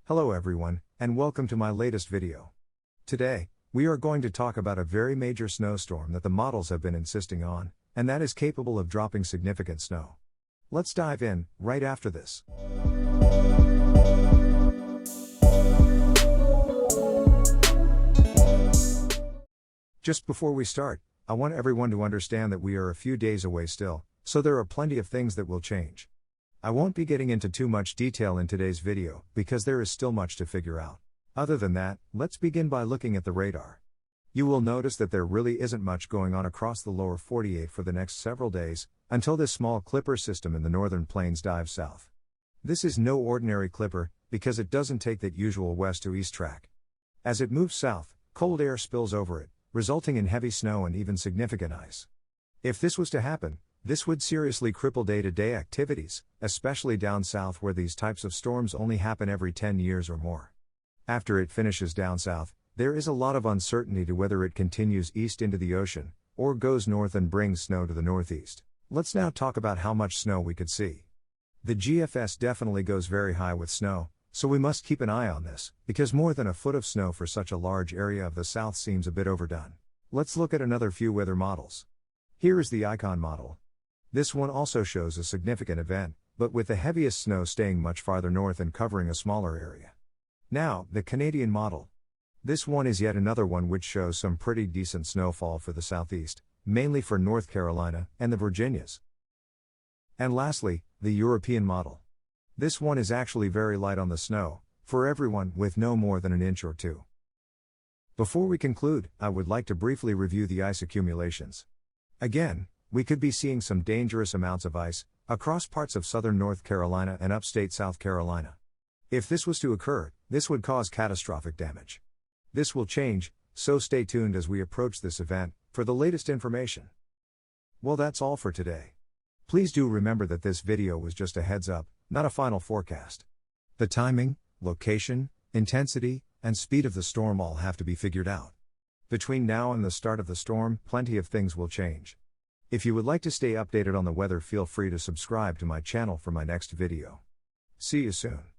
Hello everyone, and welcome to my latest video. Today, we are going to talk about a very major snowstorm that the models have been insisting on, and that is capable of dropping significant snow. Let's dive in, right after this. Just before we start, I want everyone to understand that we are a few days away still, so there are plenty of things that will change. I won't be getting into too much detail in today's video, because there is still much to figure out. Other than that, let's begin by looking at the radar. You will notice that there really isn't much going on across the lower 48 for the next several days, until this small clipper system in the northern plains dives south. This is no ordinary clipper, because it doesn't take that usual west to east track. As it moves south, cold air spills over it, resulting in heavy snow and even significant ice. If this was to happen, this would seriously cripple day-to-day activities, especially down south where these types of storms only happen every 10 years or more. After it finishes down south, there is a lot of uncertainty to whether it continues east into the ocean, or goes north and brings snow to the northeast. Let's now talk about how much snow we could see. The GFS definitely goes very high with snow, so we must keep an eye on this, because more than a foot of snow for such a large area of the south seems a bit overdone. Let's look at another few weather models. Here is the Icon model. This one also shows a significant event, but with the heaviest snow staying much farther north and covering a smaller area. Now, the Canadian model. This one is yet another one which shows some pretty decent snowfall for the southeast, mainly for North Carolina and the Virginias. And lastly, the European model. This one is actually very light on the snow, for everyone, with no more than an inch or two. Before we conclude, I would like to briefly review the ice accumulations. Again, we could be seeing some dangerous amounts of ice across parts of southern North Carolina and upstate South Carolina. If this was to occur, this would cause catastrophic damage. This will change, so stay tuned as we approach this event for the latest information. Well, that's all for today. Please do remember that this video was just a heads up, not a final forecast. The timing, location, intensity, and speed of the storm all have to be figured out. Between now and the start of the storm, plenty of things will change. If you would like to stay updated on the weather, feel free to subscribe to my channel for my next video. See you soon.